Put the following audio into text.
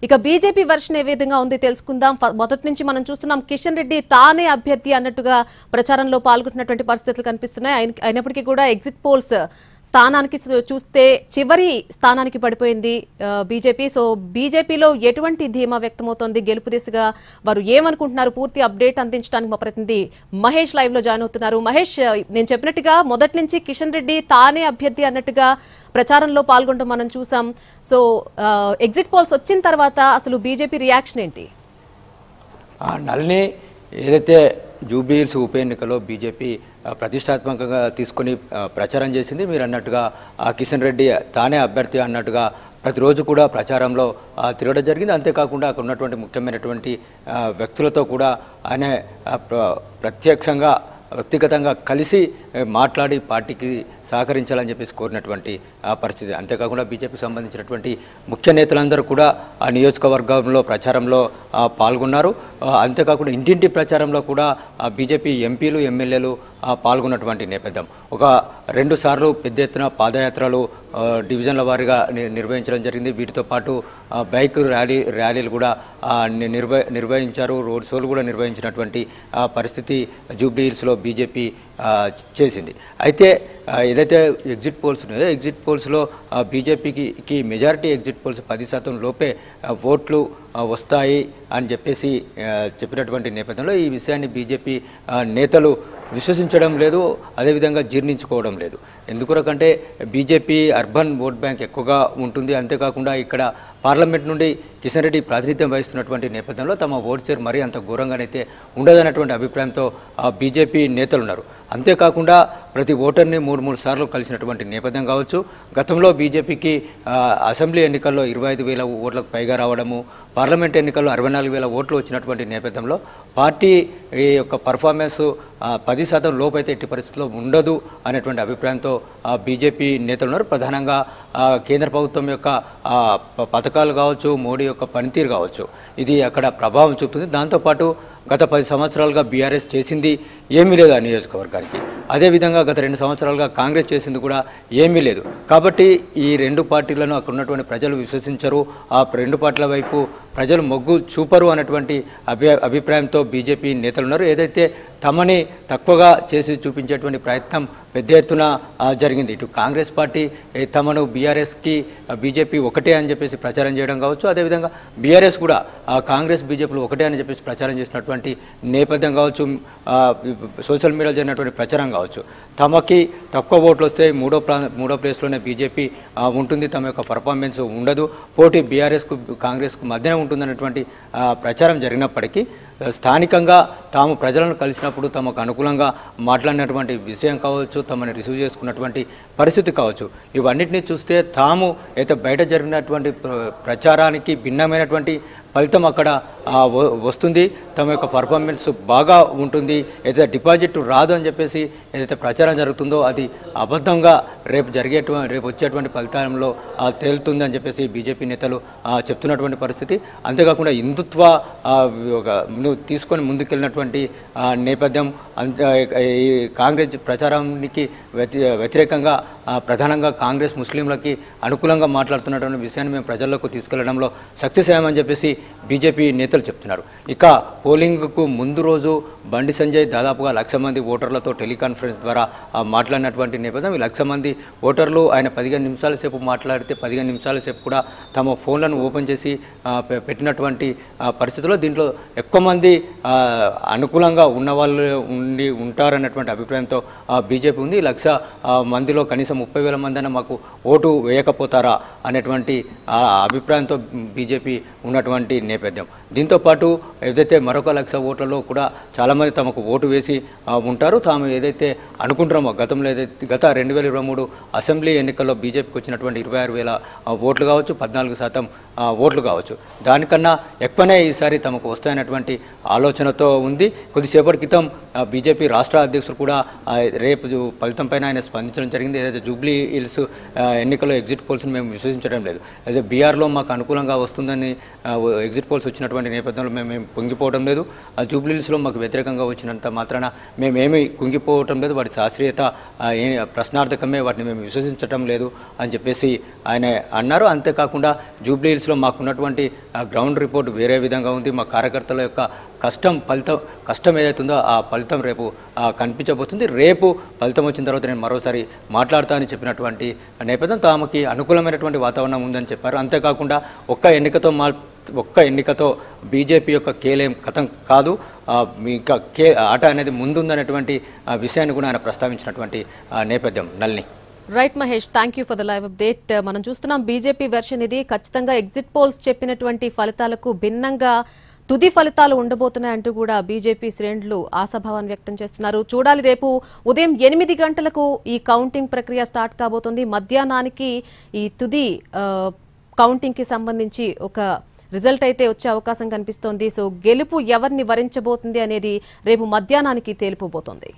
ఇక BJP version ఏ విధంగా ఉంది తెలుసుకుందాం. మొదటి నుంచి మనం చూస్తున్నాం కిషన్ రెడ్డి తానే అభ్యర్థి అన్నట్టుగా ప్రచారంలో పాల్గొంటున్నటువంటి పరిస్థితులు కనిపిస్తున్నాయి. అయినప్పటికీ కూడా ఎగ్జిట్ పోల్స్ స్థానానికి చూస్తే చివరి స్థానానికి పడిపోయింది బీజేపీ. సో బీజేపీలో ఎటువంటి ధీమా వ్యక్తమవుతోంది, గెలుపు దిశగా వారు ఏమనుకుంటున్నారు, పూర్తి అప్డేట్ అందించడానికి మా ప్రతినిధి మహేష్ లైవ్ లో జాయిన్ అవుతున్నారు. మహేష్, నేను చెప్పినట్టుగా మొదటి నుంచి కిషన్ రెడ్డి తానే అభ్యర్థి అన్నట్టుగా ప్రచారంలో పాల్గొనడం మనం చూసాం. సో ఎగ్జిట్ పోల్స్ వచ్చిన తర్వాత అసలు బీజేపీ రియాక్షన్ ఏంటి? నల్ని ఏదైతే జూబ్లీ హిల్స్ ఉప ఎన్నికలో బీజేపీ ప్రతిష్టాత్మకంగా తీసుకుని ప్రచారం చేసింది, మీరు అన్నట్టుగా కిషన్ రెడ్డి తానే అభ్యర్థి అన్నట్టుగా ప్రతిరోజు కూడా ప్రచారంలో తిరగడం జరిగింది. అంతేకాకుండా అక్కడ ఉన్నటువంటి ముఖ్యమైనటువంటి వ్యక్తులతో కూడా ఆయన ప్రత్యక్షంగా వ్యక్తిగతంగా కలిసి మాట్లాడి పార్టీకి సహకరించాలని చెప్పేసి కోరినటువంటి పరిస్థితి. అంతేకాకుండా బీజేపీకి సంబంధించినటువంటి ముఖ్య నేతలందరూ కూడా ఆ నియోజకవర్గంలో ప్రచారంలో పాల్గొన్నారు. అంతేకాకుండా ఇంటింటి ప్రచారంలో కూడా బీజేపీ ఎంపీలు ఎమ్మెల్యేలు పాల్గొన్నటువంటి నేపథ్యం. ఒక 2 సార్లు పెద్ద ఎత్తున పాదయాత్రలు డివిజన్ల వారీగా నిర్వహించడం జరిగింది. వీటితో పాటు బైక్ ర్యాలీలు కూడా నిర్వహించారు. రోడ్ షోలు కూడా నిర్వహించినటువంటి పరిస్థితి జూబ్లీ హిల్స్లో బీజేపీ చేసింది. అయితే ఏదైతే ఎగ్జిట్ పోల్స్ ఉన్నాయో ఎగ్జిట్ పోల్స్లో బీజేపీకి మెజారిటీ ఎగ్జిట్ పోల్స్ 10% లోపే ఓట్లు వస్తాయి అని చెప్పేసి చెప్పినటువంటి నేపథ్యంలో ఈ విషయాన్ని బీజేపీ నేతలు విశ్వసించడం లేదు, అదేవిధంగా జీర్ణించుకోవడం లేదు. ఎందుకంటే బీజేపీ అర్బన్ ఓట్ బ్యాంక్ ఎక్కువగా ఉంటుంది. అంతేకాకుండా ఇక్కడ పార్లమెంట్ నుండి కిషన్ రెడ్డి ప్రాతినిధ్యం వహిస్తున్నటువంటి నేపథ్యంలో తమ ఓట్ షేర్ మరీ అంత ఘోరంగానైతే ఉండదన్నటువంటి అభిప్రాయంతో బీజేపీ నేతలు ఉన్నారు. అంతేకాకుండా ప్రతి ఓటర్ని 3 సార్లు కలిసినటువంటి నేపథ్యం కావచ్చు. గతంలో బీజేపీకి అసెంబ్లీ ఎన్నికల్లో 25,000 ఓట్లకు పైగా రావడము, పార్లమెంట్ ఎన్నికల్లో 64,000 ఓట్లు వచ్చినటువంటి నేపథ్యంలో పార్టీ యొక్క పర్ఫార్మెన్స్ 10% లోపైతే ఎట్టి పరిస్థితుల్లో ఉండదు అనేటువంటి అభిప్రాయంతో బీజేపీ నేతలు ఉన్నారు. ప్రధానంగా కేంద్ర ప్రభుత్వం యొక్క పథకాలు కావచ్చు, మోడీ యొక్క పనితీరు కావచ్చు, ఇది అక్కడ ప్రభావం చూపుతుంది. దాంతోపాటు గత 10 సంవత్సరాలుగా బీఆర్ఎస్ చేసింది ఏమీ లేదు ఆ నియోజకవర్గానికి. అదేవిధంగా గత 2 సంవత్సరాలుగా కాంగ్రెస్ చేసింది కూడా ఏమీ లేదు. కాబట్టి ఈ 2 పార్టీలను అక్కడ ఉన్నటువంటి ప్రజలు విశ్వసించరు, ఆ 2 పార్టీల వైపు ప్రజలు మొగ్గు చూపరు అన్నటువంటి అభిప్రాయంతో బీజేపీ నేతలు ఉన్నారు. ఏదైతే తమని తక్కువగా చేసి చూపించేటువంటి ప్రయత్నం పెద్ద ఎత్తున జరిగింది. ఇటు కాంగ్రెస్ పార్టీ తమను బీఆర్ఎస్కి బీజేపీ ఒకటే అని చెప్పేసి ప్రచారం చేయడం కావచ్చు, అదేవిధంగా బీఆర్ఎస్ కూడా కాంగ్రెస్ బీజేపీలు ఒకటే అని చెప్పేసి ప్రచారం చేసినటువంటి నేపథ్యం కావచ్చు, సోషల్ మీడియాలో జరిగినటువంటి ప్రచారం కావచ్చు. తమకి తక్కువ ఓట్లు వస్తే మూడో ప్లేస్లోనే బీజేపీ ఉంటుంది, తమ యొక్క పర్ఫార్మెన్స్ ఉండదు, పోటీ బీఆర్ఎస్కు కాంగ్రెస్కు మధ్యన ఉంటుందన్నటువంటి ప్రచారం జరిగినప్పటికీ స్థానికంగా తాము ప్రజలను కలిసినప్పుడు తమకు అనుకూలంగా మాట్లాడినటువంటి విషయం కావచ్చు, తమని రిసీవ్ చేసుకున్నటువంటి పరిస్థితి కావచ్చు, ఇవన్నిటినీ చూస్తే తాము అయితే బయట జరిగినటువంటి ప్రచారానికి భిన్నమైనటువంటి ఫలితం అక్కడ వస్తుంది. తమ యొక్క పర్ఫార్మెన్స్ బాగా ఉంటుంది. ఏదైతే డిపాజిట్ రాదు అని చెప్పేసి ఏదైతే ప్రచారం జరుగుతుందో అది అబద్ధంగా రేపు వచ్చేటువంటి ఫలితాలలో తేలుతుంది అని చెప్పేసి బీజేపీ నేతలు చెప్తున్నటువంటి పరిస్థితి. అంతేకాకుండా హిందుత్వ తీసుకొని ముందుకెళ్ళినటువంటి నేపథ్యం, ఈ కాంగ్రెస్ ప్రచారానికి వ్యతిరేకంగా ప్రధానంగా కాంగ్రెస్ ముస్లింలకి అనుకూలంగా మాట్లాడుతున్నటువంటి విషయాన్ని మేము ప్రజల్లోకి తీసుకెళ్లడంలో సక్సెస్ అయ్యామని చెప్పేసి బీజేపీ నేతలు చెప్తున్నారు. ఇక పోలింగ్కు ముందు రోజు బండి సంజయ్ దాదాపుగా 1,00,000 మంది ఓటర్లతో టెలికాన్ఫరెన్స్ ద్వారా మాట్లాడినటువంటి నేపథ్యం. ఈ 1,00,000 మంది ఓటర్లు ఆయన 15 నిమిషాల సేపు మాట్లాడితే 15 నిమిషాల సేపు కూడా తమ ఫోన్లను ఓపెన్ చేసి పెట్టినటువంటి పరిస్థితుల్లో దీంట్లో ఎక్కువ మంది అనుకూలంగా ఉన్నవాళ్ళు ఉంటారన్నటువంటి అభిప్రాయంతో బీజేపీ ఉంది. 1,00,000 మందిలో కనీసం 30,000 మంది అయినా మాకు ఓటు వేయకపోతారా అనేటువంటి అభిప్రాయంతో బీజేపీ ఉన్నటువంటి నేపథ్యం. దీంతోపాటు ఏదైతే మరొక 1,00,000 ఓట్లలో కూడా చాలామంది తమకు ఓటు వేసి ఉంటారు. తాము ఏదైతే అనుకుంటున్నామో గతంలో గత 2023 అసెంబ్లీ ఎన్నికల్లో బీజేపీకి వచ్చినటువంటి 26,000 ఓట్లు కావచ్చు, 14% ఓట్లు కావచ్చు, దానికన్నా ఎక్కువనే ఈసారి తమకు వస్తాయన్నటువంటి ఆలోచనతో ఉంది. కొద్దిసేపటి క్రితం బీజేపీ రాష్ట్ర అధ్యక్షుడు కూడా రేపు ఫలితం పైన ఆయన స్పందించడం జరిగింది. ఏదైతే జూబ్లీ హిల్స్ ఎన్నికల్లో ఎగ్జిట్ పోల్స్ని మేము విశ్వసించడం లేదు, అయితే బీఆర్లో మాకు అనుకూలంగా వస్తుందని ఎగ్జిట్ ఎగ్జిట్ పోల్స్ వచ్చినటువంటి నేపథ్యంలో మేము పొంగిపోవడం లేదు. జూబ్లీహిల్స్లో మాకు వ్యతిరేకంగా వచ్చినంత మాత్రాన మేమేమి కుంగిపోవటం లేదు. వాటి శాస్త్రీయత ప్రశ్నార్థకమే, వాటిని మేము విశ్వసించటం లేదు అని చెప్పేసి ఆయన అన్నారు. అంతేకాకుండా జూబ్లీహిల్స్లో మాకున్నటువంటి గ్రౌండ్ రిపోర్ట్ వేరే విధంగా ఉంది. మా కార్యకర్తల యొక్క కష్టం ఏదైతుందో ఆ ఫలితం రేపు కనిపించబోతుంది. రేపు ఫలితం వచ్చిన తర్వాత నేను మరోసారి మాట్లాడతా అని చెప్పినటువంటి నేపథ్యం, తామకి అనుకూలమైనటువంటి వాతావరణం ఉందని చెప్పారు. అంతేకాకుండా ఒక్క ఎన్నికతో బీజేపీ యొక్క కేలేం కథం కాదు, ఇంకా ఆట అనేది ముందుందనేటువంటి విషయాన్ని కూడా ఆయన ప్రస్తావించినటువంటి నేపథ్యం. నల్ని right Mahesh, thank you for the live update. మనం చూస్తున్నాం బీజేపీ వెర్షన్ ఇది. ఖచ్చితంగా ఎగ్జిట్ పోల్స్ చెప్పినటువంటి ఫలితాలకు భిన్నంగా తుది ఫలితాలు ఉండబోతున్నాయంటూ కూడా బీజేపీ శ్రేణులు ఆశాభావాన్ని వ్యక్తం చేస్తున్నారు. చూడాలి, రేపు ఉదయం 8 గంటలకు ఈ కౌంటింగ్ ప్రక్రియ స్టార్ట్ కాబోతుంది. మధ్యాహ్నానికి ఈ తుది కౌంటింగ్ కి సంబంధించి ఒక రిజల్ట్ అయితే వచ్చే అవకాశం కనిపిస్తోంది. సో గెలుపు ఎవరిని వరించబోతుంది అనేది రేపు మధ్యాహ్నానికి తేలిపోబోతోంది.